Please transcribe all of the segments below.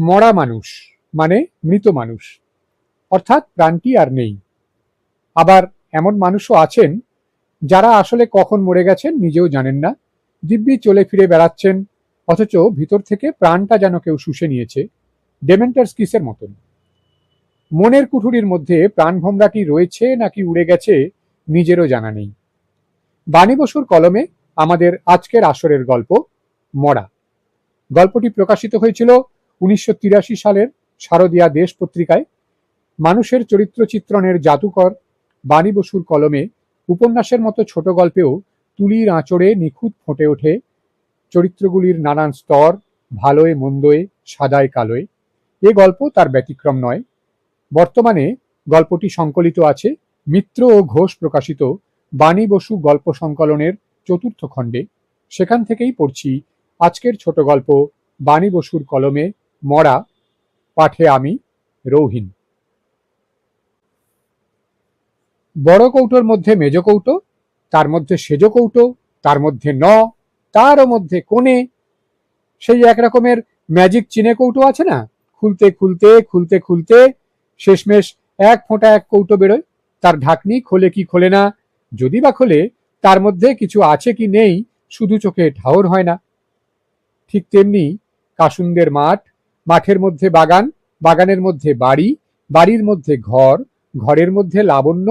মরা মানুষ মানে মৃত মানুষ, অর্থাৎ প্রাণটি আর নেই। আবার এমন মানুষও আছেন যারা আসলে কখন মরে গেছেন নিজেও জানেন না, দিব্যি চলে ফিরে বেড়াচ্ছেন, অথচ ভিতর থেকে প্রাণটা যেন কেউ শুষে নিয়েছে, ডেমেন্টার্স কিসের মতন। মনের কুঠুরির মধ্যে প্রাণভোমরাটি রয়েছে নাকি উড়ে গেছে নিজেরও জানা নেই। বাণী বসুর কলমে আমাদের আজকের আসরের গল্প মরা। গল্পটি প্রকাশিত হয়েছিল 1983 সালের শারদিয়া দেশ পত্রিকায়। মানুষের চরিত্র চিত্রণের জাদুকর বাণী বসুর কলমে উপন্যাসের মতো ছোট গল্পেও তুলির আঁচড়ে নিখুঁত ফুটে ওঠে চরিত্রগুলির নানান স্তর, ভালোয় মন্দয়, সাদায় কালোয়। এ গল্প তার ব্যতিক্রম নয়। বর্তমানে গল্পটি সংকলিত আছে মিত্র ও ঘোষ প্রকাশিত বাণী বসু গল্প সংকলনের 4র্থ খণ্ডে। সেখান থেকেই পড়ছি আজকের ছোট গল্প বাণী বসুর কলমে মরা। পাঠে আমি রৌহিন। বড় কৌটোর মধ্যে মেজ কৌটো, তার মধ্যে সেজ কৌটো, তার মধ্যে তারও মধ্যে কোণে সেই এক রকমের ম্যাজিক চিনে কৌটো আছে না, খুলতে খুলতে খুলতে খুলতে শেষমেশ এক ফোঁটা এক কৌটো বেরোয়। তার ঢাকনি খোলে কি খোলে না, যদি বা খোলে তার মধ্যে কিছু আছে কি নেই শুধু চোখে ঠাউর হয় না। ঠিক তেমনি কাসুন্দের মাঠ, মাঠের মধ্যে বাগান, বাগানের মধ্যে বাড়ি, বাড়ির মধ্যে ঘর, ঘরের মধ্যে লাবণ্য,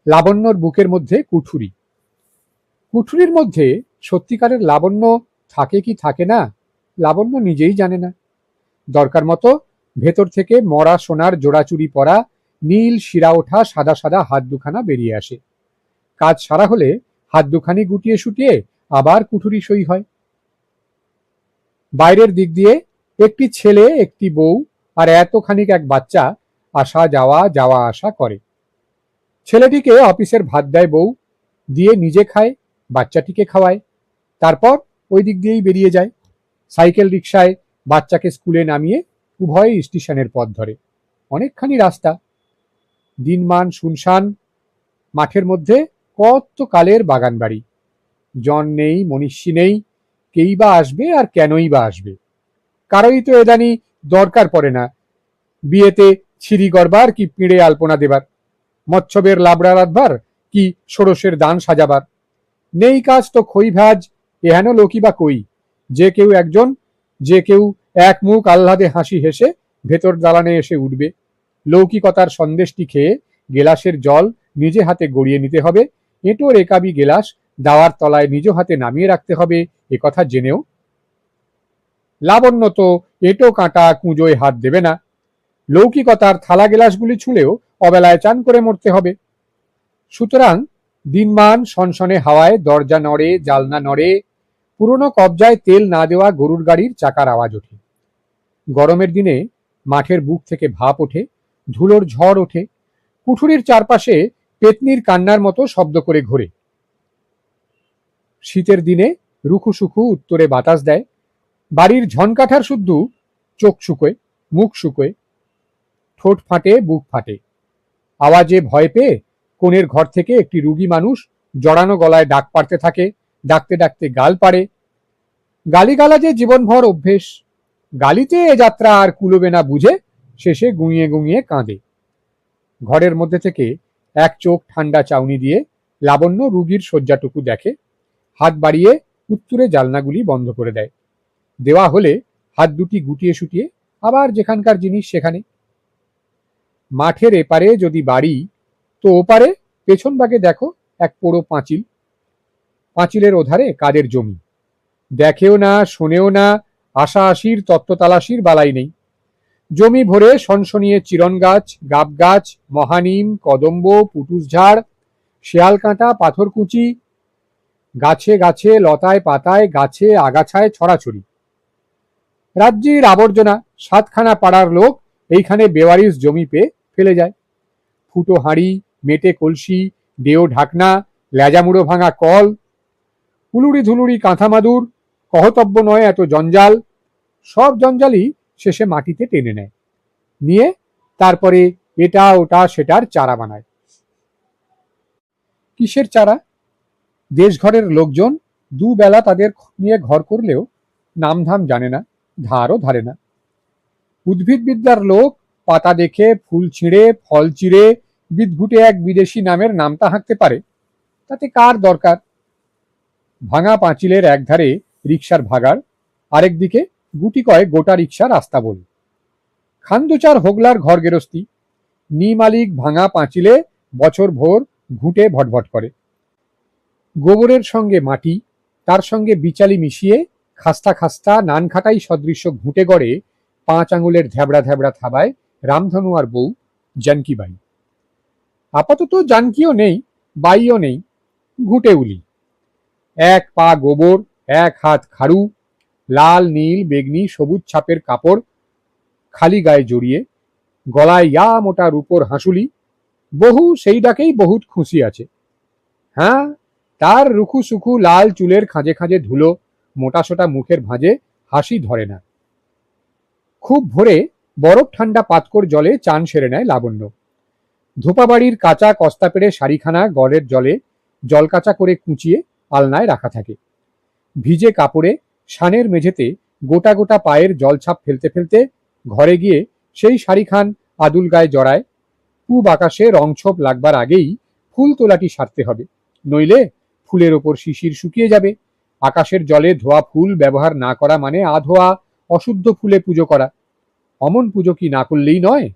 লাবণ্যর বুকের মধ্যে কুঠুরি। কুঠুরির মধ্যে সত্যিকারের লাবণ্য থাকে কি থাকে না, লাবণ্য নিজেই জানে না। দরকার মতো ভেতর থেকে মরা সোনার জোড়াচুরি পরা, নীল শিরা ওঠা সাদা সাদা হাত দুখানা বেরিয়ে আসে। কাজ সারা হলে হাত দুখানি গুটিয়ে শুটিয়ে আবার কুঠুরি সই হয়। বাইরের দিক দিয়ে একটি ছেলে, একটি বউ আর এতখানিক এক বাচ্চা আসা যাওয়া যাওয়া আসা করে। ছেলেটিকে অফিসের ভাত দেয় বউ, দিয়ে নিজে খায়, বাচ্চাটিকে খাওয়ায়, তারপর ওই দিক দিয়েই বেরিয়ে যায়। সাইকেল রিকশায় বাচ্চাকে স্কুলে নামিয়ে উভয়ই স্টেশনের পথ ধরে। অনেকখানি রাস্তা, দিনমান শুনশান। মাঠের মধ্যে কত কালের বাগান বাড়ি, জন নেই, মনীষী নেই, কেই বা আসবে আর কেনই বা আসবে। কারোই তো এদানি দরকার পড়ে না বিয়েতে ছিরি গড়বার কি পিঁড়ে আলপনা দেবার, মৎস্যবের লাবড়া রাধবার কি ষোড়শের দান সাজাবার। নেই কাজ তো খই ভাজ, এহেন লোকই বা কই। যে কেউ এক মুখ আহ্লাদে হাসি হেসে ভেতর দালানে এসে উঠবে। লৌকিকতার সন্দেশটি খেয়ে গেলাসের জল নিজে হাতে গড়িয়ে নিতে হবে, এঁটোর একাবি গেলাস দাওয়ার তলায় নিজ হাতে নামিয়ে রাখতে হবে, একথা জেনেও লাবণ্য তো এঁটো কাঁটা কুঁজোয় হাত দেবে না। লৌকিকতার থালা গেলাসগুলি ছুঁলেও অবেলায় চান করে মরতে হবে। সুতরাং দিনমান সনসনে হাওয়ায় দরজা নড়ে, জালনা নড়ে, পুরনো কবজায় তেল না দেওয়া গরুর গাড়ির চাকার আওয়াজ ওঠে। গরমের দিনে মাঠের বুক থেকে ভাপ ওঠে, ধুলোর ঝড় ওঠে, কুঠুরির চারপাশে পেতনির কান্নার মতো শব্দ করে ঘোরে। শীতের দিনে রুখু সুখু উত্তরে বাতাস দেয়, বাড়ির ঝনকাঠার শুদ্ধ চোখ শুকোয়, মুখ শুকোয়, ঠোঁট ফাটে, বুক ফাটে। আওয়াজে ভয় পেয়ে কোণের ঘর থেকে একটি রুগী মানুষ জড়ানো গলায় ডাক পাড়তে থাকে, ডাকতে ডাকতে গাল পাড়ে। গালিগালা যে জীবনভর অভ্যেস, গালিতে এ যাত্রা আর কুলোবে না বুঝে শেষে গুঁইয়ে গুঁইয়ে কাঁদে। ঘরের মধ্যে থেকে এক চোখ ঠান্ডা চাউনি দিয়ে লাবণ্য রুগীর শয্যাটুকু দেখে, হাত বাড়িয়ে উত্তুরে জালনাগুলি বন্ধ করে দেয়। দেওয়া হলে হাত দুটি গুটিয়ে শুটিয়ে আবার যেখানকার জিনিস সেখানে। মাঠের এপারে যদি বাড়ি, তো ওপারে পেছন ভাগে দেখো এক পোড়ো পাঁচিল, পাঁচিলের ওধারে কাদের জমি। দেখেও না, শোনেও না, আশা আশির তত্ত্ব তালাশির বালাই নেই। জমি ভরে সনসনিয়ে চিরন গাছ, গাব গাছ, মহানিম, কদম্ব, পুটুস ঝাড়, শেয়াল কাঁটা, পাথরকুচি, গাছে গাছে লতায় পাতায় গাছে আগাছায় ছড়াছড়ি। রাজ্যের আবর্জনা 7খানা পাড়ার লোক এইখানে বেওয়ারিশ জমি পেয়ে ফেলে যায়। ফুটো হাঁড়ি, মেটে কলসি, ডেও ঢাকনা, লেজামুড়ো ভাঙা কল, হুলুড়ি ধুলুড়ি কাঁথা মাদুর, কহতব্য নয় এত জঞ্জাল। সব জঞ্জালই শেষে মাটিতে টেনে নেয়, নিয়ে তারপরে এটা ওটা সেটার চারা বানায়। কিসের চারা? দেশঘরের লোকজন দুবেলা তাদের নিয়ে ঘর করলেও নামধাম জানে না, ধারও ধারে না। উদ্ভিদবিদ্যার লোক পাতা দেখে ফুল ছিঁড়ে ফল চিড়ে বিদঘুটে এক বিদেশি নামের নামটা হাঁকতে পারে, তাতে কার দরকার? ভাঙা পাঁচিলের একধারে রিকশার ভাগাড়, আরেক দিকে গুটি কয় গোটা রিকশা রাস্তা বল। খান দু চার হোগলার ঘর গেরস্তি, মালিক ভাঙা পাঁচিলে বছর ভোর ঘুঁটে ভটভট করে। গোবরের সঙ্গে মাটি, তার সঙ্গে বিচালি মিশিয়ে খাস্তা খাস্তা নানখাটাই সদৃশ্য ঘুঁটে গড়ে 5 আঙুলের ধ্যাবড়া ধ্যাবড়া থাবায় রামধনু আর বউ জানকিবাই। আপাতত জানকিও নেই, বাইও নেই, ঘুঁটে উলি। 1 পা গোবর, 1 হাত খাড়ু, লাল নীল বেগনি সবুজ ছাপের কাপড় খালি গায়ে জড়িয়ে, গলায় ইয়া মোটা রূপোর হাঁসুলি। বহু সেই ডাকেই বহুত খুশি আছে। হ্যাঁ, তার রুখু সুখু লাল চুলের খাঁজে খাঁজে ধুলো, মোটাসোটা মুখের ভাঁজে হাসি ধরে না। খুব ভোরে বরফ ঠান্ডা পাতকর জলে চান সেরে নেয় লাবণ্য। ধোপাবাড়ির কাঁচা কস্তা পেড়ে শাড়িখানা গড়ের জলে জল কাঁচা করে কুঁচিয়ে আলনায় রাখা থাকে। ভিজে কাপড়ে শানের মেঝেতে গোটা গোটা পায়ের জলছাপ ফেলতে ফেলতে ঘরে গিয়ে সেই শাড়িখান আদুল গায়ে জড়ায়। পূব আকাশে রংছোপ লাগবার আগেই ফুল তোলাটি সারতে হবে, নইলে ফুলের ওপর শিশির শুকিয়ে যাবে। আকাশের জলে ধোয়া ফুল ব্যবহার না করা মানে আধোয়া অশুদ্ধ ফুলে পুজো করা। অমন পুজো কি না করলেই নয়?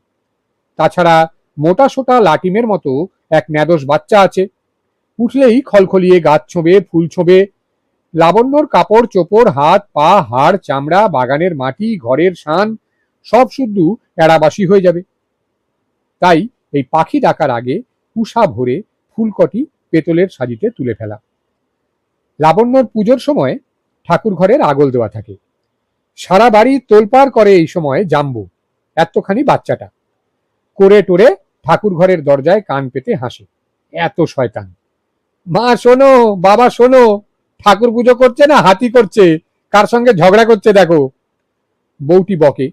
তাছাড়া মোটা সোটা লাটিমের মতো এক ন্যাদোস বাচ্চা আছে, উঠলেই খলখলিয়ে গাছ ছোঁবে ফুল ছোঁবে। লাবণ্যর কাপড় চোপড় হাত পা হাড় চামড়া বাগানের মাটি ঘরের শান সব শুদ্ধ এড়াবাসি হয়ে যাবে। তাই এই পাখি ডাকার আগে উষা ভরে ফুলকটি পেতলের সাজিতে তুলে ফেলা। লাবণ্যর পুজোর সময় ঠাকুর ঘরের আগল দেওয়া থাকে। সারা বাড়ি তোলপাড় করে এই সময় জাম্বু, এতখানি বাচ্চাটা। করে টোরে ঠাকুর ঘরের দরজায় কান পেতে হাসে। এত শয়তান! মা শোনো, বাবা শোনো, ঠাকুর পুজো করছে না হাতি করছে, কার সঙ্গে ঝগড়া করছে দেখো। বউটি বকে,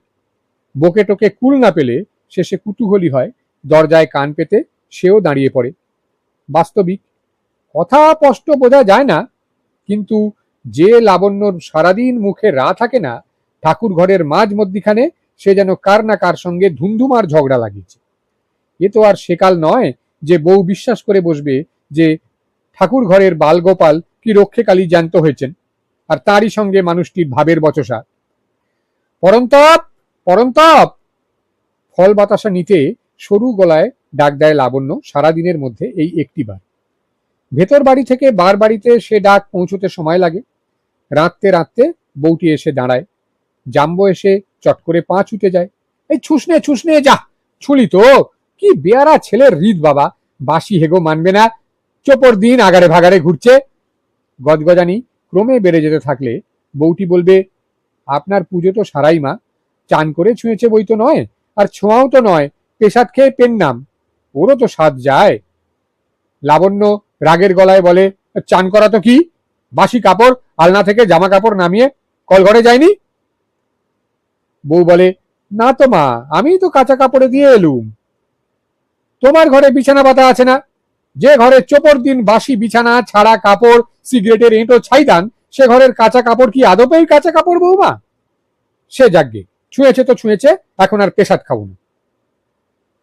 বকে টোকে কুল না পেলে শেষে কুতূহলী হয়, দরজায় কান পেতে সেও দাঁড়িয়ে পড়ে। বাস্তবিক কথা স্পষ্ট বোঝা যায় না, কিন্তু যে লাবণ্যর সারাদিন মুখে রা থাকে না, ঠাকুর ঘরের মাঝ মধ্যিখানে সে যেন কার না কার সঙ্গে ধুমধুমার ঝগড়া লাগিয়েছে। এ তো আর সেকাল নয় যে বউ বিশ্বাস করে বসবে যে ঠাকুর ঘরের বালগোপাল কি রক্ষেকালী জ্যান্ত হয়েছেন, আর তারই সঙ্গে মানুষটির ভাবের বচসা। পরন্তপ, পরন্তপ! ফল বাতাসা নিতে সরু গলায় ডাক দেয় লাবণ্য সারাদিনের মধ্যে এই একটিবার। ভেতর বাড়ি থেকে বার বাড়িতে সে ডাক পৌঁছতে সময় লাগে। রাঁধতে রাঁধতে বউটি এসে দাঁড়ায়। জাম্বো এসে চট করে পা ছুটে যায়। এই ছুসনে ছুসনে যা, ছুলি তো! কি বেয়ারা ছেলের হৃদ বাবা, বাসি হেগো মানবে না, চোপর দিন আগারে ভাগারে ঘুরছে। গজগজানি ক্রমে বেড়ে যেতে থাকলে বউটি বলবে, আপনার পুজো তো সারাই মা, চান করে ছুঁয়েছে বই তো নয়, আর ছোঁয়াও তো নয়, পেশাদ খেয়ে পেন নাম, ওরও তো স্বাদ যায়। লাবণ্য রাগের গলায় বলে, চান করা তো কি, বাসি কাপড় আলনা থেকে জামা কাপড় নামিয়ে কলঘরে যায়নি? বউ বলে, না তো মা, আমি তো কাঁচা কাপড়ে দিয়ে এলুম। তোমার ঘরে বিছানা পাতা আছে না? যে ঘরে চোপর দিন বাসি বিছানা ছাড়া কাপড় সিগারেটের এঁটো ছাইদান, সে ঘরের কাঁচা কাপড় কি আদপেই কাঁচা কাপড় বৌমা? সে যাগ্গে, ছুঁয়েছে তো ছুঁয়েছে, এখন আর পেশাদ খাবো না।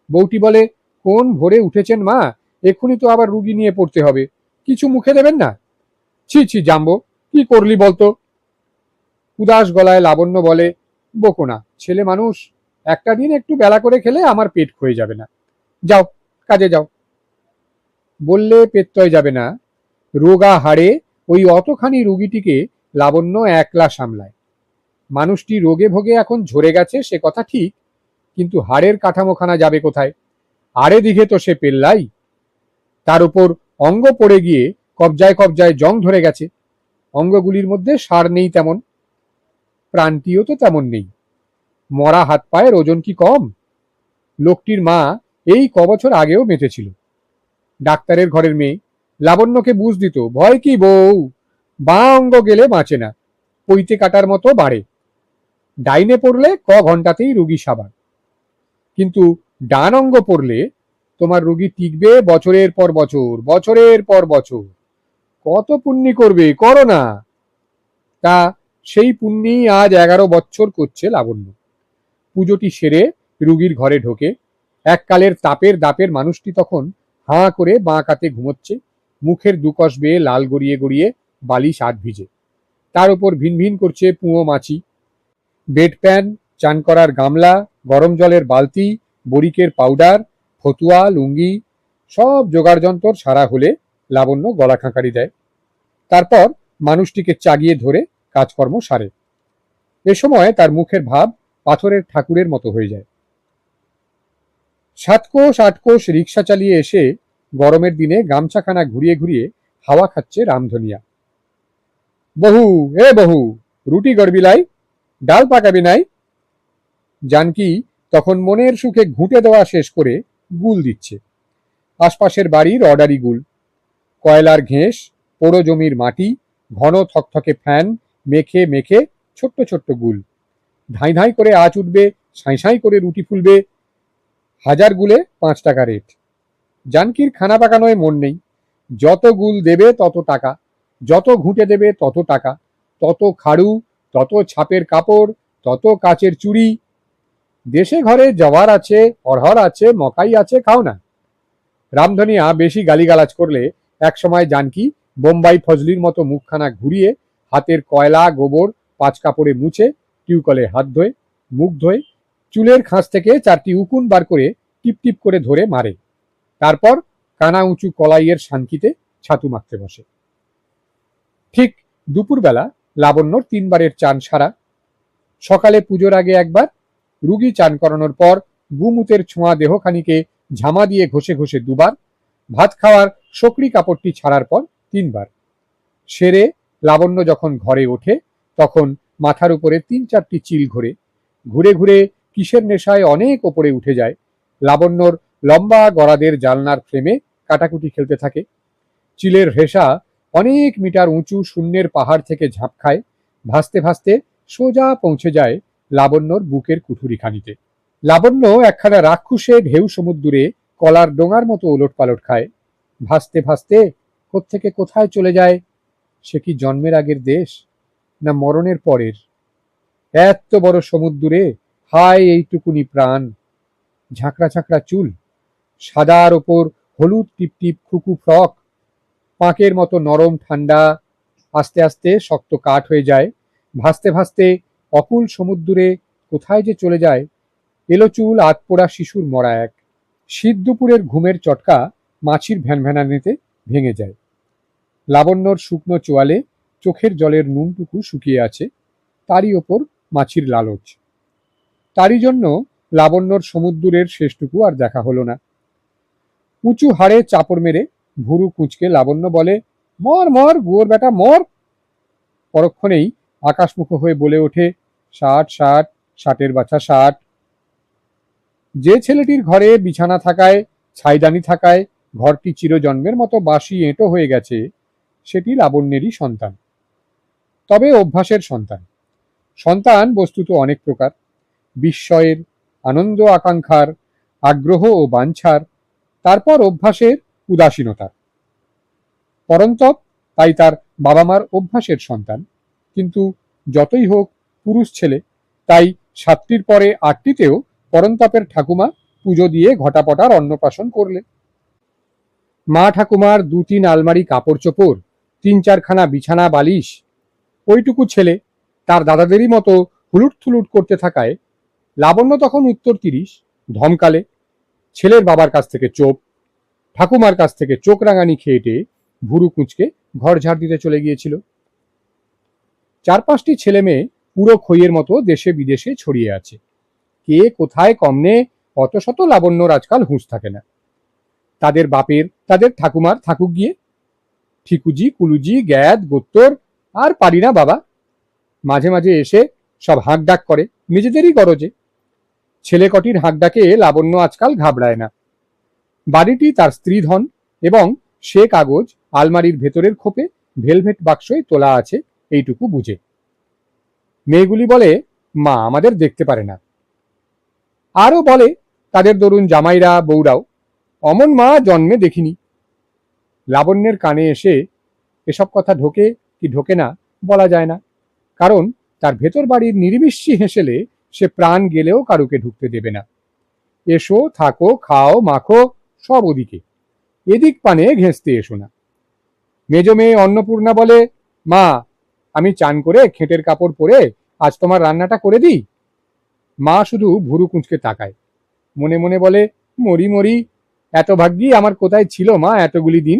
বউটি বলে, কোন ভোরে উঠেছেন মা, এক্ষুনি তো আবার রুগী নিয়ে পড়তে হবে, কিছু মুখে দেবেন না? ছি ছি জাম্বো, কি করলি বলতো? উদাস গলায় লাবণ্য বলে, বকো না, ছেলে মানুষ, একটা দিন একটু বেলা করে খেলে আমার পেট ক্ষয়ে যাবে না, যাও কাজে যাও। বললে পেত্তয় যাবে না। রোগা হাড়ে ওই অতখানি রুগীটিকে লাবণ্য একলা সামলায়। মানুষটি রোগে ভোগে এখন ঝরে গেছে সে কথা ঠিক, কিন্তু হাড়ের কাঠামোখানা যাবে কোথায়? আড়ে দিঘে তো সে পেল্লাই। তার উপর অঙ্গ পড়ে গিয়ে কবজায় কবজায় জং ধরে গেছে। অঙ্গগুলির মধ্যে সার নেই তেমন, প্রাণটিও তো তেমন নেই। মরা হাত পায়ের ওজন কি কম? লোকটির মা এই কবছর আগেও বেঁচেছিল, ডাক্তারের ঘরের মেয়ে। লাবণ্যকে বুঝ দিত, ভয় কি বউ, বাঁ অঙ্গ গেলে বাঁচে না, পৈতে কাটার মতো বাড়ে। ডাইনে পড়লে ঘন্টাতেই রুগী সাবার, কিন্তু ডান অঙ্গ পড়লে তোমার রুগী টিকবে বছরের পর বছর, বছরের পর বছর। কত পুণ্যি করবে, করো না। তা সেই পুণ্যি আজ 11 বছর করছে লাবণ্য। পুজোটি সেরে রুগীর ঘরে ঢোকে। এককালের তাপের দাপের মানুষটি তখন হাঁ করে বাঁ কাতে ঘুমোচ্ছে, মুখের দুকশ বেয়ে লাল গড়িয়ে গড়িয়ে বালিশ আধ ভিজে, তার উপর ভিনভিন করছে পুঁয়ো মাছি। বেড প্যান, চান করার গামলা, গরম জলের বালতি, বরিকের পাউডার, ফতুয়া, লুঙ্গি সব জোগাড় যন্তর সারা হলে লাবণ্য গলা খাঁকারি দেয়। তারপর মানুষটিকে চাগিয়ে ধরে কাজকর্ম সারে। এ সময় তার মুখের ভাব পাথরের ঠাকুরের মতো হয়ে যায়। 7 কোষ 8 কোষ রিক্সা চালিয়ে এসে গরমের দিনে গামছাখানা ঘুরিয়ে ঘুরিয়ে হাওয়া খাচ্ছে রামধনিয়া। বহু এ বহু, রুটি গড়বি লাই, ডাল পাকাবি নাই। জানকি তখন মনের সুখে ঘুঁটে দেওয়া শেষ করে গুল দিচ্ছে। আশপাশের বাড়ির অর্ডারি গুল, কয়লার ঘেঁস, পোড়ো জমির মাটি, ঘন থকথকে ফ্যান, মেখে মেখে ছোট্ট ছোট্ট গুল। ধাই ধাই করে আঁচ উঠবে, সাঁই সাঁই করে রুটি ফুলবে। 1000 গুলে 5 টাকা রেট। জানকির খানা পাকানোয় মন নেই। যত গুল দেবে তত টাকা, যত ঘুঁটে দেবে তত টাকা, তত খাড়ু, তত ছাপের কাপড়, তত কাচের চুড়ি। দেশে ঘরে জওয়ার আছে, অরহর আছে, মকাই আছে, খাও না। রামধনিয়া বেশি গালিগালাজ করলে একসময় জানকি বোম্বাই ফজলির মতো মুখখানা ঘুরিয়ে হাতের কয়লা গোবর 5 কাপড়ে মুছে টিউকলে হাত ধোয়, মুখ ধোয়, চুলের খাঁজ থেকে 4টি উকুন বার করে টিপ টিপ করে ধরে মারে। তারপর কানা উঁচু কলাইয়ের শান্তিতে ছাতু মাখতে বসে। ঠিক দুপুরবেলা লাবণ্যর 3 বারের চান সারা। সকালে পুজোর আগে একবার, রুগী চান করানোর পর গুমুতের ছোঁয়া দেহখানিকে ঝামা দিয়ে ঘষে ঘষে 2 বার, ভাত খাওয়ার শকরি কাপড়টি ছাড়ার পর 3 বার। সেরে লাবণ্য যখন ঘরে ওঠে তখন মাথার উপরে 3-4টি চিল ঘোরে, ঘুরে ঘুরে কিসের নেশায় অনেক ওপরে উঠে যায়। লাবণ্যর লম্বা গরাদের জালনার ফ্রেমে কাটাকুটি খেলতে থাকে। চিলের রেশা অনেক মিটার উঁচু শূন্যের পাহাড় থেকে ঝাঁপ খায়, ভাসতে ভাসতে সোজা পৌঁছে যায় লাবণ্যর বুকের কুঠুরিখানিতে। লাবণ্য একখানা রাক্ষুসে ঢেউ সমুদ্রে কলার ডোঙার মতো ওলট পালট খায়। ভাসতে ভাসতে কোত্থেকে কোথায় চলে যায়। সে কি জন্মের আগের দেশ, না মরণের পরের? এত বড় সমুদ্রে হায় এইটুকুনি প্রাণ। ঝাঁকড়া ঝাঁকড়া চুল, সাদার ওপর হলুদ টিপটিপ খুকু ফ্রক, পাঁকের মতো নরম ঠান্ডা, আস্তে আস্তে শক্ত কাঠ হয়ে যায়। ভাসতে ভাসতে অকুল সমুদ্রে কোথায় যে চলে যায়। এলো চুল আতপোড়া শিশুর মরা এক। শীত দুপুরের ঘুমের চটকা মাছির ভ্যানভ্যানানিতে ভেঙে যায়। লাবণ্যর শুকনো চোয়ালে চোখের জলের নুনটুকু শুকিয়ে আছে, তারই ওপর মাছির লালচ। তারই জন্য লাবণ্যর সমুদ্রের শেষটুকু আর দেখা হলো না। উঁচু হাড়ে চাপড় মেরে ভুরু কুঁচকে লাবণ্য বলে, মর মর গুয়োর বেটা মর। পরক্ষণেই আকাশমুখ হয়ে বলে ওঠে, 60 60, 60-এর বাছা 60। যে ছেলেটির ঘরে বিছানা থাকায়, ছাইদানি থাকায় ঘরটি চিরজন্মের মতো বাসি এঁটো হয়ে গেছে, সেটি লাবণ্যেরই সন্তান। তবে অভ্যাসের সন্তান। সন্তান বস্তুত অনেক প্রকার, বিস্ময়ের, আনন্দ আকাঙ্ক্ষার, আগ্রহ ও বাঞ্ছার, তারপর অভ্যাসের, উদাসীনতার। পরন্তপ তাই তার বাবা মার অভ্যাসের সন্তান। কিন্তু যতই হোক পুরুষ ছেলে, তাই 7টির পরে 8টিতেও পরন্তপের ঠাকুমা পুজো দিয়ে ঘটাপটার অন্নপ্রাশন করলে। মা ঠাকুমার 2-3 আলমারি কাপড় চোপড়, 3-4 খানা বিছানা বালিশ। ওইটুকু ছেলে তার দাদাদেরই মতো হুলুট থুলুট করতে থাকায় লাবণ্য তখন উত্তর 30 ধমকালে। ছেলের বাবার কাছ থেকে চোপ, ঠাকুমার কাছ থেকে চোখ রাঙানি খেয়ে টেয়ে ভুরু কুঁচকে ঘর ঝাড় দিতে চলে গিয়েছিল। 4-5টি ছেলে মেয়ে পুরো খইয়ের মতো দেশে বিদেশে ছড়িয়ে আছে। কে কোথায় কমনে অত শত লাবণ্যর আজকাল হুঁশ থাকে না। তাদের বাপের, তাদের ঠাকুমার থাকুক গিয়ে। ঠিকুজি, কুলুজি, গ্যাদ, গোত্তর আর পারি না বাবা। মাঝে মাঝে এসে সব হাঁক ডাক করে নিজেদেরই গরজে। ছেলে কটির হাঁক ডাকে লাবণ্য আজকাল ঘাবড়ায় না। বাড়িটি তার স্ত্রীধন এবং সে কাগজ আলমারির ভেতরের খোপে ভেলভেট বাক্সয় তোলা আছে, এইটুকু বুঝে। মেয়েগুলি বলে, মা আমাদের দেখতে পারে না। আরো বলে তাদের দরুন জামাইরা, বউরাও, অমন মা জন্মে দেখিনি। লাবণ্যের কানে এসে এসব কথা ঢোকে কি ঢোকে না বলা যায় না, কারণ তার ভেতর বাড়ির নিরিবিষ্টি হেসেলে সে প্রাণ গেলেও কারুকে ঢুকতে দেবে না। এসো, থাকো, খাও, মাখো, সব ওদিকে, এদিক পানে ঘেঁষতে এসো না। মেজ মেয়ে অন্নপূর্ণা বলে, মা, আমি চান করে খেটের কাপড় পরে আজ তোমার রান্নাটা করে দিই। মা শুধু ভুরু কুঁচকে তাকায়, মনে মনে বলে, মরি মরি, এত ভাগ্যি আমার কোথায় ছিল মা এতগুলি দিন।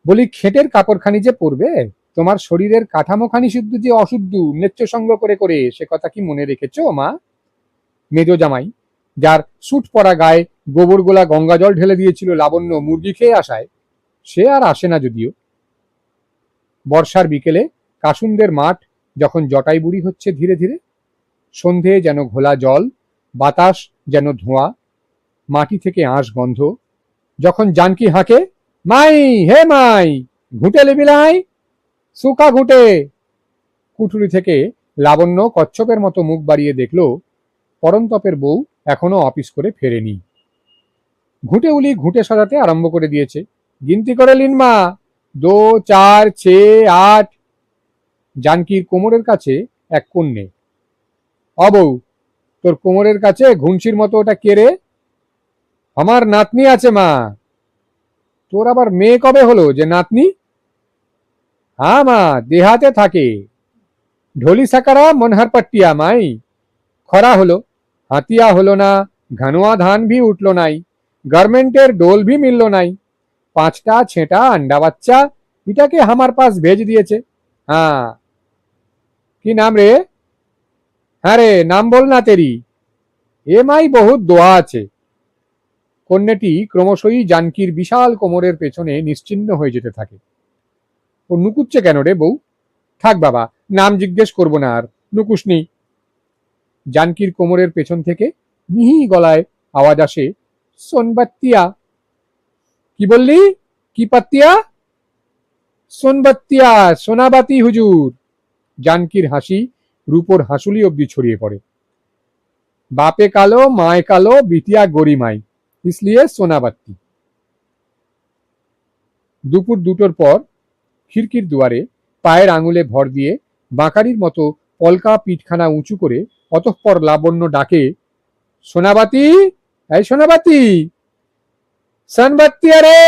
বলি, খেটের কাপড়খানি যে পরবে, তোমার শরীরের কাঠামোখানি শুদ্ধ যে অশুদ্ধ নেচ্য সঙ্গ করে করে, সে কথা কি মনে রেখেছো মা? মেজ জামাই, যার স্যুট পরা গায়ে গোবর গোলা গঙ্গা জল ঢেলে দিয়েছিল লাবণ্য মুরগি খেয়ে আসায়, সে আর আসে না যদিও। বর্ষার বিকেলে কাসুন্দের মাঠ যখন জটাই বুড়ি হচ্ছে ধীরে ধীরে, সন্ধে যেন ঘোলা জল, বাতাস যেন ধোঁয়া, মাটি থেকে আঁশ গন্ধ, যখন জানকি হাঁকে, মাই হে মাই, ঘুঁটে লেবিলাই, সুকা ঘুঁটে। কুঠুরি থেকে লাবণ্য কচ্ছপের মতো মুখ বাড়িয়ে দেখল পরন্তপের বউ এখনো অফিস করে ফেরেনি। ঘুঁটে উলি ঘুঁটে সাজাতে আরম্ভ করে দিয়েছে। গিনতি করে লিন মা, 2, 4, 6, 8। জানকির কোমরের কাছে এক কন্যে। অবউ, তোর কোমরের কাছে ঘুনসির মতো ওটা কে রে? আমার নাতনি আছে মা। তোর আবার মেয়ে কবে হলো যে নাতনি? হ্যাঁ মা, দেহাতে থাকে। ঢোলি সাকারা মনহার পাট্টিয়া মাই। খরা হলো, হাতিয়া হলো না, ঘানুয়া ধান ভি উঠলো নাই, গার্মেন্টের ডোল ভি মিললো নাই, 5টা ছেঁটা अंडा বাচ্চা পিটাকে আমার পাস ভেজ দিয়েছে। হ্যাঁ, কি নাম রে? হ্যাঁ রে, নাম বল না তেরি। এ মাই বহুত দোয়া আছে। কন্যাটি ক্রমশই জানকির বিশাল কোমরের পেছনে নিশ্চিহ্ন হয়ে যেতে থাকে। ও নুকুচ্ছে কেন রে বউ? থাক বাবা, নাম জিজ্ঞেস করবো না আর, নুকুসনি। জানকির কোমরের পেছন থেকে মিহি গলায় আওয়াজ আসে, সোনবাত্তিয়া। কি বললি? কি পাত্তিয়া? সোনবাত্তিয়া, সোনাবাতি হুজুর। জানকির হাসি রূপোর হাসুলি অব্দি ছড়িয়ে পড়ে। বাপে কালো, মায় কালো, বিটিয়া গরিমাই, ইসলিয়ে সোনাবাত্তি। দুপুর 2টোর পর খিড়কির দুয়ারে পায়ের আঙুলে ভর দিয়ে বাঁকারির মতো পলকা পিঠখানা উঁচু করে অতঃপর লাবণ্য ডাকে, সোনাবাতি, এই সোনাবাতি, সানবাত্তিয়া রে।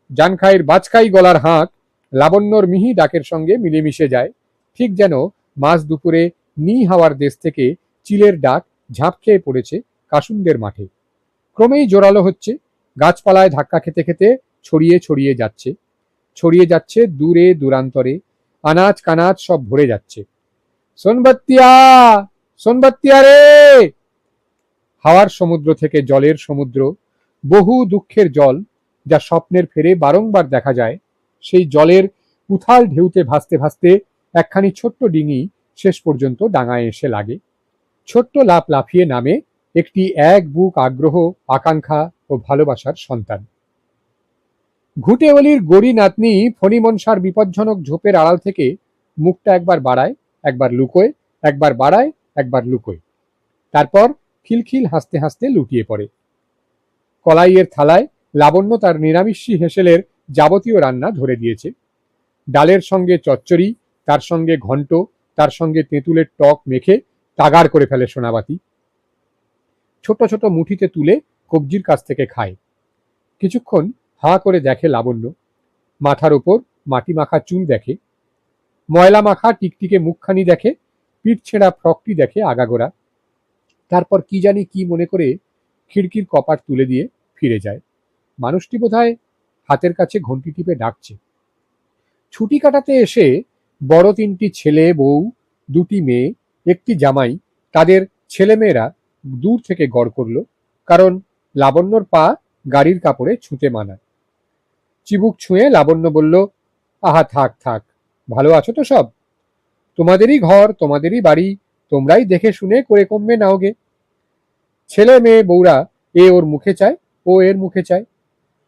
জানখাইয়ের বাজখাই গলার হাঁক লাবণ্যর মিহি ডাকের সঙ্গে মিলেমিশে যায়, ঠিক যেন মাঝ দুপুরে নি হাওয়ার দেশ থেকে চিলের ডাক ঝাঁপ খেয়ে পড়েছে কাসুন্দের মাঠে। ক্রমেই জোরালো হচ্ছে, গাছপালায় ধাক্কা খেতে খেতে ছড়িয়ে ছড়িয়ে যাচ্ছে, ছড়িয়ে যাচ্ছে দূরে দূরান্তরে, আনাজ কানাজ সব ভরে যাচ্ছে। সোনবাত্তিয়া, সোনবাত্তিয়া রে। হাওয়ার সমুদ্র থেকে জলের সমুদ্র, বহু দুঃখের জল, যা স্বপ্নের ফেরে বারংবার দেখা যায়, সেই জলের উথাল ঢেউতে ভাসতে ভাসতে একখানি ছোট্ট ডিঙি শেষ পর্যন্ত ডাঙায় এসে লাগে। ছোট্ট লাফ লাফিয়ে নামে একটি এক বুক আগ্রহ, আকাঙ্ক্ষা ও ভালোবাসার সন্তান। ঘুঁটে অলির গড়ি নাতনি ফণিমনসার বিপজ্জনক ঝোপের আড়াল থেকে মুখটা একবার বাড়ায়, একবার লুকোয়, একবার বাড়ায়, একবার লুকোয়, তারপর খিলখিল হাসতে হাসতে লুটিয়ে পড়ে। কলাইয়ের থালায় লাবণ্য তার নিরামিষী হেসেলের যাবতীয় রান্না ধরে দিয়েছে। ডালের সঙ্গে চচ্চড়ি, তার সঙ্গে ঘন্ট, তার সঙ্গে তেঁতুলের টক মেখে তাগাড় করে ফেলে সোনাবাতি। ছোট ছোট মুঠিতে তুলে কবজির কাছ থেকে খায়। কিছুক্ষণ হাঁ করে দেখে লাবণ্য, মাথার ওপর মাটি মাখা চুল দেখে, ময়লা মাখা টিকটিকে মুখখানি দেখে, পিঠ ছেঁড়া ফ্রকটি দেখে আগাগোড়া। তারপর কি জানি কি মনে করে খিড়কির কপাট তুলে দিয়ে ফিরে যায়। মানুষটি বোধহয় হাতের কাছে ঘন্টি টিপে ডাকছে। ছুটি কাটাতে এসে বড় 3টি ছেলে বউ, 2টি মেয়ে, একটি জামাই, তাদের ছেলেমেয়েরা দূর থেকে গড় করল, কারণ লাবণ্যর পা গাড়ির কাপড়ে ছুঁতে মানা। চিবুক ছুঁয়ে লাবণ্য বলল, আহা থাক থাক, ভালো আছো তো সব? তোমাদেরই ঘর, তোমাদেরই বাড়ি, তোমরাই দেখে শুনে করে কমবে নাও গে। ছেলে মেয়ে বউরা এ ওর মুখে চায়, ও এর মুখে চায়।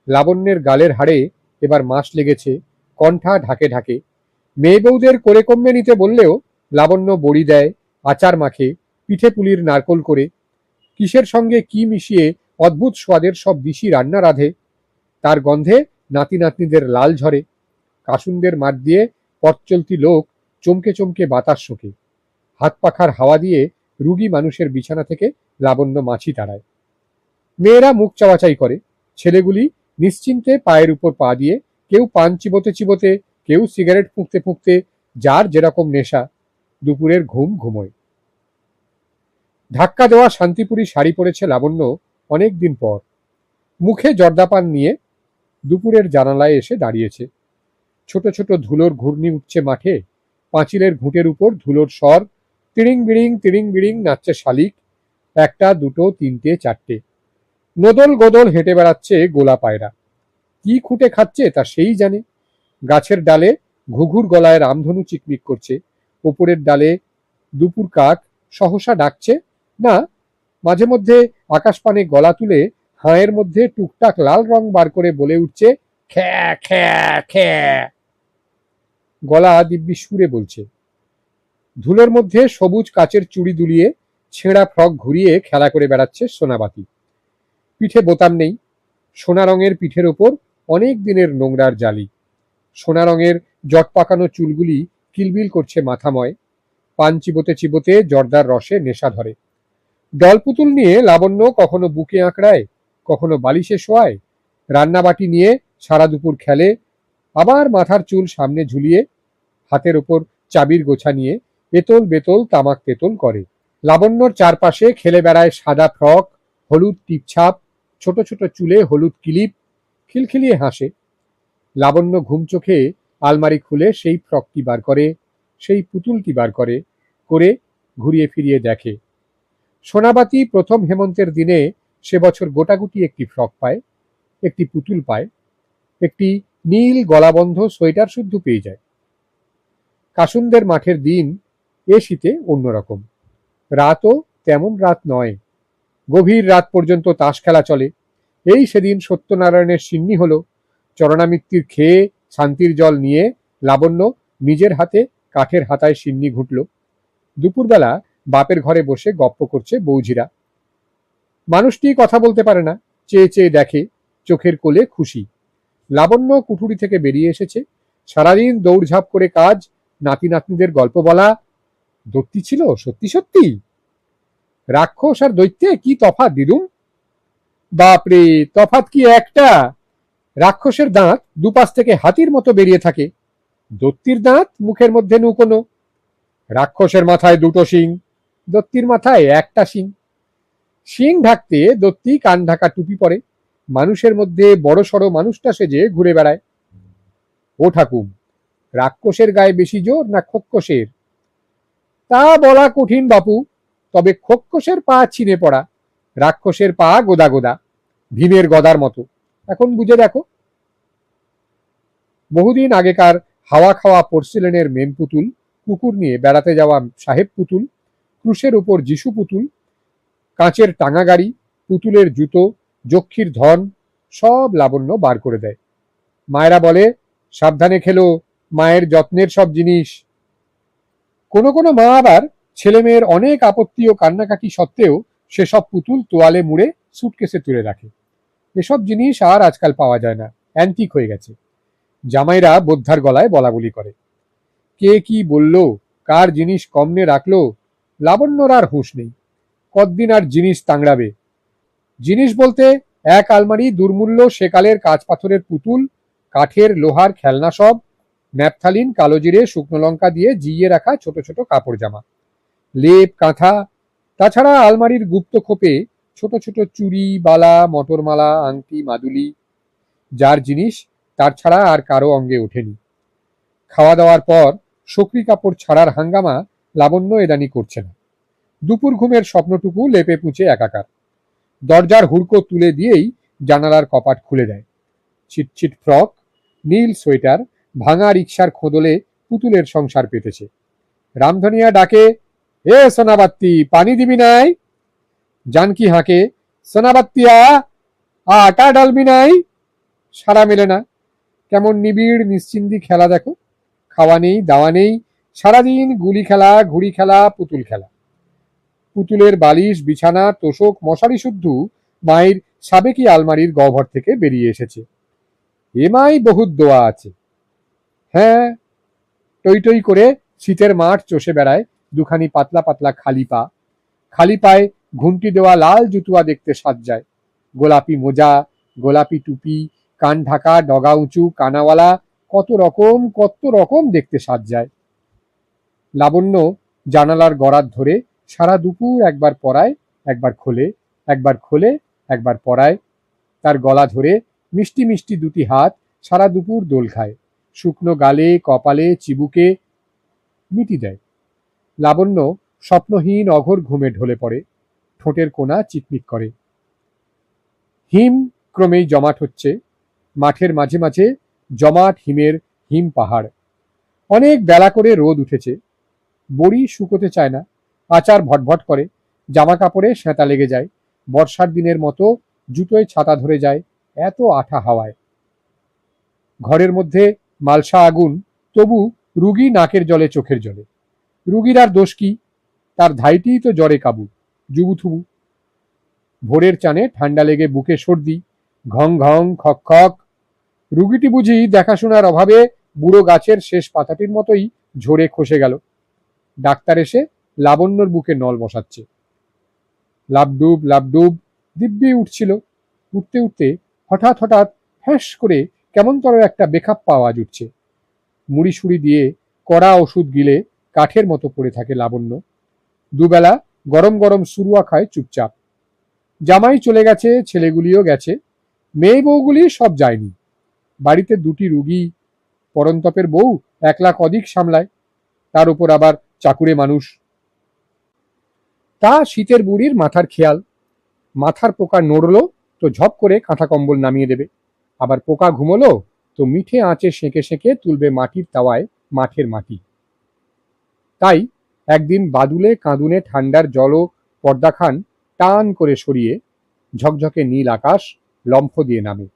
লাবণ্যের গালের হাড়ে এবার মাস লেগেছে, কণ্ঠা ঢাকে ঢাকে। মেয়ে বউদের করে কমবে নিতে বললেও লাবণ্য বড়ি দেয়, আচার মাখে, পিঠে পুলির নারকোল করে, কিসের সঙ্গে কি মিশিয়ে অদ্ভুত স্বাদের সব দিশি রান্না রাঁধে। তার গন্ধে নাতি নাতনিদের লাল ঝরে। কাসুন্দের মাঠ দিয়ে পথ চলতি লোক চমকে চমকে বাতাস শোকে। হাত পাখার হাওয়া দিয়ে রুগী মানুষের বিছানা থেকে লাবণ্য মাছি তাড়ায়। মেয়েরা মুখ চাওয়াচাই করে, ছেলেগুলি নিশ্চিন্তে পায়ের উপর পা দিয়ে, কেউ পান চিবোতে চিবোতে, কেউ সিগারেট ফুঁকতে ফুঁকতে, যার যেরকম নেশা, দুপুরের ঘুম ঘুমোয়। ধাক্কা দেওয়া শান্তিপুরি শাড়ি পরেছে লাবণ্য অনেক দিন পর। মুখে জর্দাপান নিয়ে দুপুরের জানালায় এসে দাঁড়িয়েছে। ছোট ছোট ধুলোর ঘূর্ণি উঠছে মাঠে, পাঁচিলের ঘুঁটের উপর ধুলোর স্বর, তিড়িং বিড়িং নাচছে শালিক, একটা দুটো তিনটে চারটে। নদল গদল হেঁটে বেড়াচ্ছে গোলা পায়রা। কি খুঁটে খাচ্ছে তা সেই জানে। গাছের ডালে ঘুঘুর গলায় রামধনু চিকমিক করছে, ওপরের ডালে দুপুর কাক সহসা ডাকছে না, মাঝে মধ্যে আকাশপানে গলা তুলে হাঁয়ের মধ্যে টুকটাক লাল রং বার করে বলে উঠছে খ্যা খ্যা খ্যা। গলা দিব্যি সুরে বলছে। ধুলোর মধ্যে সবুজ কাচের চুড়ি দুলিয়ে ছেঁড়া ফ্রক ঘুরিয়ে খেলা করে বেড়াচ্ছে সোনাবাতি। পিঠে বোতাম নেই, সোনা রঙের পিঠের ওপর অনেক দিনের নোংরার জালি। সোনা রঙের জট পাকানো চুলগুলি কিলবিল করছে মাথাময়। পান চিবোতে চিবোতে জর্দার রসে নেশা ধরে। ডলপুতুল নিয়ে লাবণ্য কখনো বুকে আঁকড়ায়, কখনো বালিশে শোয়ায়, রান্নাবাটি নিয়ে সারা দুপুর খেলে, আবার মাথার চুল সামনে ঝুলিয়ে হাতের ওপর চাবির গোছা নিয়ে এতল বেতল তামাক তেতল করে। লাবণ্যর চারপাশে খেলে বেড়ায় সাদা ফ্রক, হলুদ টিপছাপ, ছোট ছোট চুলে হলুদ কিলিপ, খিলখিলিয়ে হাসে। লাবণ্য ঘুম চোখে আলমারি খুলে সেই ফ্রকটি বার করে, সেই পুতুলটি বার করে, করে ঘুরিয়ে ফিরিয়ে দেখে। সোনাবাতি প্রথম হেমন্তের দিনে সে বছর গোটাগুটি একটি ফ্রক পায়, একটি পুতুল পায়, একটি নীল গলাবন্ধ সোয়েটার শুদ্ধ পেয়ে যায়। কাসুন্দের মাঠের দিন এ শীতে অন্যরকম। রাতও তেমন রাত নয়, গভীর রাত পর্যন্ত তাস খেলা চলে। এই সেদিন সত্যনারায়ণের সিন্নি হলো। চরণামিত্তির খেয়ে শান্তির জল নিয়ে লাবণ্য নিজের হাতে কাঠের হাতায় সিন্নি ঘুটল। দুপুরবেলা বাপের ঘরে বসে গপ্প করছে বৌঝিরা। মানুষটি কথা বলতে পারে না, চেয়ে চেয়ে দেখে, চোখের কোলে খুশি। লাবণ্য কুঠুরি থেকে বেরিয়ে এসেছে। সারাদিন দৌড়ঝাঁপ করে কাজ, নাতি নাতনিদের গল্প বলা। দৈত্যি ছিল সত্যি সত্যি? রাক্ষস আর দৈত্যে কি তফাৎ দিদুম? বাপরে, তফাৎ কি একটা! রাক্ষসের দাঁত দুপাশ থেকে হাতির মতো বেরিয়ে থাকে, দৈত্যির দাঁত মুখের মধ্যে নুকোনো। রাক্ষসের মাথায় দুটো শিং, দৈত্যির মাথায় একটা শিং। শিং ঢাকতে দৈত্যি কান ঢাকা টুপি পরে, মানুষের মধ্যে বড় সড়ো মানুষটা সেজে ঘুরে বেড়ায়। ও ঠাকুম, রাক্ষসের গায়ে বেশি জোর না খোক্কসের? তা বলা কঠিন বাপু, তবে খোক্কসের পা ছিঁড়ে পড়া, রাক্ষসের পা গোদা গোদা, ভীমের গদার মতো। এখন বুঝে দেখো। বহুদিন আগেকার হাওয়া খাওয়া পোর্সিলেনের মেম পুতুল, কুকুর নিয়ে বেড়াতে যাওয়া সাহেব পুতুল, ক্রুশের উপর যিশু পুতুল, কাঁচের টাঙা গাড়ি, পুতুলের জুতো, যক্ষীর ধন, সব লাবণ্য বার করে দেয়। মায়েরা বলে, সাবধানে খেলো, মায়ের যত্নের সব জিনিস। কোনো কোনো মা আবার ছেলে মেয়ের অনেক আপত্তি ও কান্নাকাটি সত্ত্বেও সেসব পুতুল তোয়ালে মুড়ে সুটকেসে তুলে রাখে। এসব জিনিস আর আজকাল পাওয়া যায় না, অ্যান্টিক হয়ে গেছে। জামাইরা বোদ্ধার গলায় বলাবলি করে। কে কি বলল, কার জিনিস কমনে রাখলো, লাবণ্যর আর হুঁশ নেই। কতদিন আর জিনিস তাংড়াবে? জিনিস বলতে এক আলমারি দুর্মূল্য সেকালের কাঁচ পাথরের পুতুল, কাঠের লোহার খেলনা সব, ন্যাপথালিন, কালো জিরে, শুকনো লঙ্কা দিয়ে জিইয়ে রাখা ছোট ছোট কাপড় জামা, লেপ কাঁথা। তাছাড়া আলমারির গুপ্ত খোপে ছোট ছোট চুড়ি, বালা, মটরমালা, আংটি, মাদুলি। যার জিনিস তার ছাড়া আর কারো অঙ্গে ওঠেনি। খাওয়া দাওয়ার পর শকরি কাপড় ছাড়ার হাঙ্গামা লাবণ্য এদানি করছে না। দুপুর ঘুমের স্বপ্নটুকু লেপে পুঁছে একাকার। দরজার হুড়কো তুলে দিয়েই জানালার কপাট খুলে দেয়। ছিটছিট ফ্রক, নীল সোয়েটার, ভাঙা রিকশার খোদলে পুতুলের সংসার পেতেছে। রামধনিয়া ডাকে, এ সোনাবাত্তি, পানি দিবি নাই? জানকি হাঁকে, সোনাবাত্তিয়া, আটা ডালবি নাই? সারা মেলে না। কেমন নিবিড় নিশ্চিন্দি খেলা দেখো। খাওয়া নেই, দাওয়া নেই, সারাদিন গুলি খেলা, ঘুড়ি খেলা, পুতুল খেলা। পুতুলের বালিশ, বিছানা, তোষক, মশারি শুদ্ধ মায়ের সাবেকি আলমারির গহ্বর থেকে বেরিয়ে এসেছে। এ মাই বহুত দোয়া আছে। হ্যাঁ, টই টই করে শীতের মাঠ চষে বেড়ায় দুখানি পাতলা পাতলা খালি পা। খালি পায়ে ঘুমটি দেওয়া লাল জুতুয়া দেখতে সাজ যায়। গোলাপি মোজা, গোলাপি টুপি, কান ঢাকা, ডগা উঁচু, কানাওয়ালা, কত রকম দেখতে সাজ যায়। লাবণ্য জানালার গরাদ ধরে সারা দুপুর একবার পরায়, একবার খোলে, একবার খোলে, একবার পরায়। তার গলা ধরে মিষ্টি মিষ্টি দুটি হাত সারা দুপুর দোল খায়, শুকনো গালে, কপালে, চিবুকে মিটি দেয়। লাবণ্য স্বপ্নহীন অঘোর ঘুমে ঢলে পড়ে, ঠোঁটের কোণা চিকমিক করে। হিম ক্রমেই জমাট হচ্ছে, মাঠের মাঝে মাঝে জমাট হিমের হিম পাহাড়। অনেক বেলা করে রোদ উঠেছে, বড়ি শুকোতে চায় না, আচার ভটভট করে, জামা কাপড়ে সেঁতা লেগে যায়, বর্ষার দিনের মতো জুতোয় ছাতা ধরে যায়, এত আঠা হাওয়ায়। ঘরের মধ্যে মালসা আগুন, তবু রুগী নাকের জলে চোখের জলে। রুগীর আর দোষ কি? তার ধাইটিই তো জ্বরে কাবু, জুবুথুবু। ভোরের চানে ঠান্ডা লেগে বুকে সর্দি, ঘং ঘং খক খক। রুগীটি বুঝি দেখাশোনার অভাবে বুড়ো গাছের শেষ পাতাটির মতোই ঝরে খসে গেল। ডাক্তার এসে লাবণ্যর বুকে নল বসাচ্ছে। লাবডুব লাবডুব দিব্যি উঠছিল। উঠতে উঠতে হঠাৎ হঠাৎ ফ্যাঁস করে কেমনতর একটা বেখাপ্পা আওয়াজ উঠছে। মুড়ি সুড়ি দিয়ে কড়া ওষুধ গিলে কাঠের মতো পড়ে থাকে লাবণ্য। দুবেলা গরম গরম সুরুয়া খায় চুপচাপ। জামাই চলে গেছে, ছেলেগুলিও গেছে, মেয়ে বউগুলি সব যায়নি। বাড়িতে দুটি রুগী, পরন্তপের বউ একলা কদিক সামলায়, তার উপর আবার চাকুরে মানুষ। তা শীতের বুড়ির মাথার খেয়াল। মাথার পোকা নড়লো তো ঝপ করে কাঁথা কম্বল নামিয়ে দেবে, আবার পোকা ঘুমোলো তো মিঠে আঁচে সেঁকে সেঁকে তুলবে মাটির তাওয়ায় মাঠের মাটি। তাই একদিন বাদুলে কাঁদুনে ঠান্ডার জল ও পর্দাখান টান করে সরিয়ে ঝকঝকে নীল আকাশ লম্ফ দিয়ে নামে।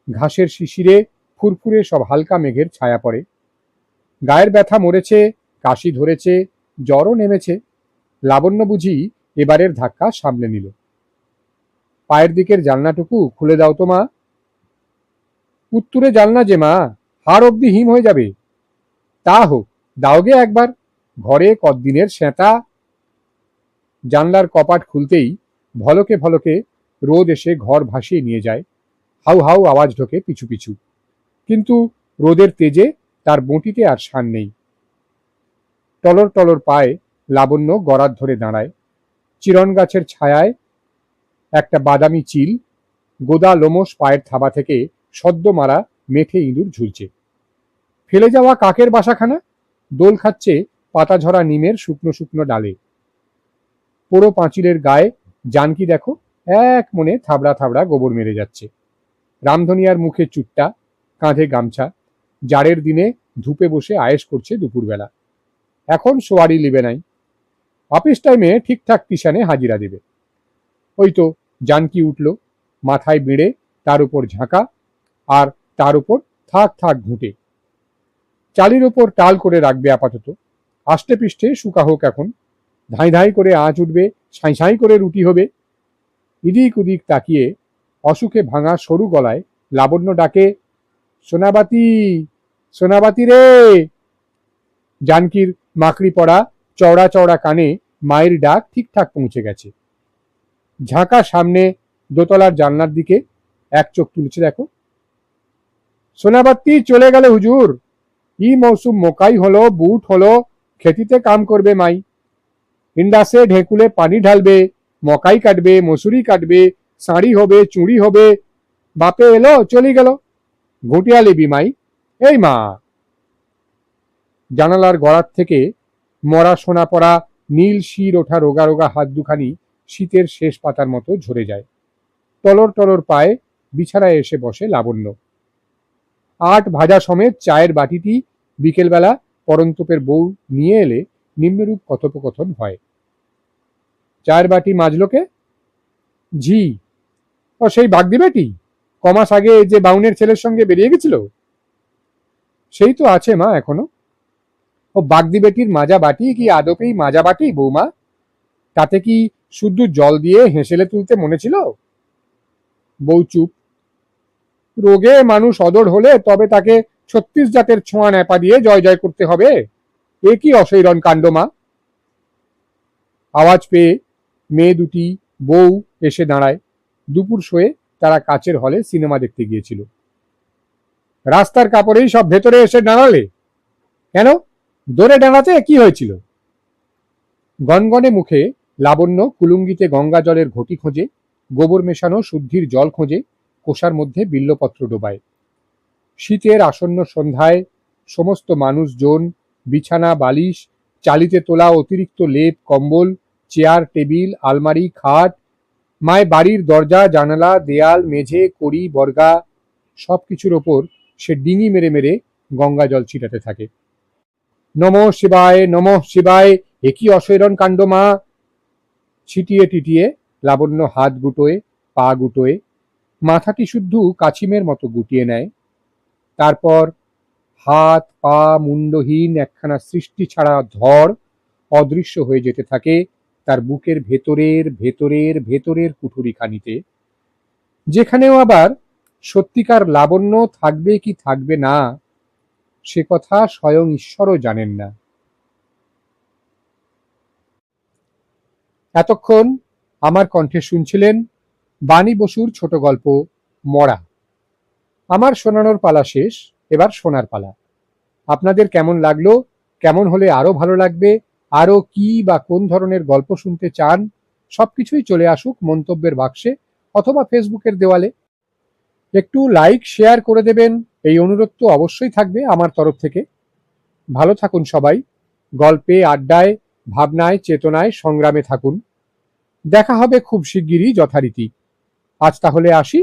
ঘাসের শিশিরে ফুরফুরে সব হালকা মেঘের ছায়া পড়ে। গায়ের ব্যথা মরেছে, কাশি ধরেছে, জ্বরও নেমেছে। লাবণ্য বুঝি এবারের ধাক্কা সামলে নিল। পায়ের দিকের জানলাটুকু খুলে দাও তো মা। উত্তরে জানলা যে মা, হাড় অব্দি হিম হয়ে যাবে। তা হোক, দাওগে একবার, ঘরে কদিনের সেঁতা। জানলার কপাট খুলতেই ভলকে ভলকে রোদ এসে ঘর ভাসিয়ে নিয়ে যায়। হাউ হাউ আওয়াজ ঢোকে পিছু পিছু, কিন্তু রোদের তেজে তার বঁটিতে আর শান নেই। টলর টলর পায়ে লাবণ্য গরাদ ধরে দাঁড়ায়। চিরন গাছের ছায়ায় একটা বাদামি চিল, গোদা লোমশ পায়ের থাবা থেকে সদ্য মারা মেঠে ইঁদুর ঝুলছে। ফেলে যাওয়া কাকের বাসাখানা দোল খাচ্ছে পাতা ঝরা নিমের শুকনো শুকনো ডালে। পোড়ো পাঁচিলের গায়ে জানকি দেখো এক মনে থাবড়া থাবড়া গোবর মেরে যাচ্ছে। রামধনিয়ার মুখে চুট্টা, কাঁধে গামছা, জাড়ের দিনে ধূপে বসে আয়েশ করছে দুপুরবেলা। এখন সোয়ারি লিবে নাই, অফিস টাইমে ঠিকঠাক টিশানে হাজিরা দেবে। ওই তো জানকি উঠল, মাথায় বেড়ে, তার উপর ঝাঁকা, আর তার উপর থাক থাক ঘুঁটে। চালির ওপর টাল করে রাখবে আপাতত, আষ্টে পৃষ্ঠে শুকা হোক এখন। ধাই ধাই করে আঁচ উঠবে, সাঁই সাঁই করে রুটি হবে। এদিক ওদিক তাকিয়ে অসুখে ভাঙা সরু গলায় লাবণ্য ডাকে, সোনাবাতি, সোনাবাতি রে। জানকির মাকড়ি পড়া চওড়া চওড়া কানে মায়ের ডাক ঠিকঠাক পৌঁছে গেছে। ঝাঁকা সামনে দোতলার জানলার দিকে এক চোখ তুলেছে দেখো। সোনাবাতি চলে গেল হুজুর, ই মৌসুম মোকাই হলো, বুট হলো, খেতিতে কাম করবে মাই। ইন্ডাসে ঢেকুলে পানি ঢালবে, মকাই কাটবে, মসুরি কাটবে, শাড়ি হবে, চুড়ি হবে। বাপে এলো, চলে গেল, ঘুটিয়া লিবি মাই। এই মা। জানালার গড়ার থেকে মরা সোনা পড়া নীল শির ওঠা রোগা রোগা হাত দুখানি শীতের শেষ পাতার মতো ঝরে যায়। টলর টলর পায়ে বিছানায় এসে বসে লাবণ্য। আট ভাজা সমেত চায়ের বাটিটি বিকেলবেলা পরন্তপের বউ নিয়ে এলে নিম্নরূপ কথোপকথন হয়। চায়ের বাটি মাজলোকে? ঝি। ও সেই বাগদি বেটি, কমাস আগে যে বাউনের ছেলের সঙ্গে বেরিয়ে গেছিল? সেই তো আছে মা এখনো। ও বাগদি বেটির মাজা বাটি কি আদপেই মাজা বাটি বৌমা? তাতে কি শুদ্ধ জল দিয়ে হেঁসেলে তুলতে মনে ছিল? বউ চুপ। রোগে মানুষ অদর হলে তবে তাকে ৩৬ জাতের ছোঁয়া ন্যাপা দিয়ে জয় জয় করতে হবে, এ কি অসৈরন কাণ্ড মা? আওয়াজ পেয়ে মেয়ে দুটি বউ এসে দাঁড়ায়। দুপুর শোয়ে তারা কাচের হলে সিনেমা দেখতে গিয়েছিল। রাস্তার কাপড়েই সব ভেতরে এসে দাঁড়ালে কেন? দৌড়ে দাঁড়াতে কি হয়েছিল? গনগনে মুখে লাবণ্য কুলুঙ্গিতে গঙ্গা জলের ঘটি খোঁজে, গোবর মেশানো শুদ্ধির জল খোঁজে, কোষার মধ্যে বিল্লপত্র ডোবায়। শীতের আসন্ন সন্ধ্যায় সমস্ত মানুষজন বিছানা বালিশ, চালিতে তোলা অতিরিক্ত লেপ কম্বল, চেয়ার টেবিল আলমারি খাট, মায় বাড়ির দরজা জানালা দেয়াল মেঝে কড়ি বর্গা সবকিছুর ওপর সে ডিঙি মেরে মেরে গঙ্গা জল ছিটাতে থাকে। নমঃ শিবায় নমঃ শিবায়, একই অশৈরণ কাণ্ড মা। ছিটিয়ে টিটিয়ে লাবণ্য হাত গুটোয় পা গুটোয়, মাথাটি শুদ্ধ কাছিমের মতো গুটিয়ে নেয়। তারপর হাত পা মুন্ডহীন একখানা সৃষ্টি ছাড়া ধর অদৃশ্য হয়ে যেতে থাকে তার বুকের ভেতরের ভেতরের ভেতরের কুঠুরিখানিতে, যেখানেও আবার সত্যিকার লাবণ্য থাকবে কি থাকবে না সে কথা স্বয়ং ঈশ্বরও জানেন না। এতক্ষণ আমার কণ্ঠে শুনছিলেন বাণী বসুর ছোট গল্প মরা। আমার শোনানোর পালা শেষ, এবার শোনার পালা। আপনাদের কেমন লাগলো, কেমন হলে আরো ভালো লাগবে, আরো কি বা কোন ধরনের গল্প শুনতে চান, সবকিছুই চলে আসুক মন্তব্যের বাক্সে অথবা ফেসবুকের দেওয়ালে। একটু লাইক শেয়ার করে দেবেন, এই অনুরোধ তো অবশ্যই থাকবে আমার তরফ থেকে। ভালো থাকুন সবাই, গল্পে আড্ডায় ভাবনায় চেতনায় সংগ্রামে থাকুন। দেখা হবে খুব শিগগিরই যথারীতি। আজ তাহলে আসি।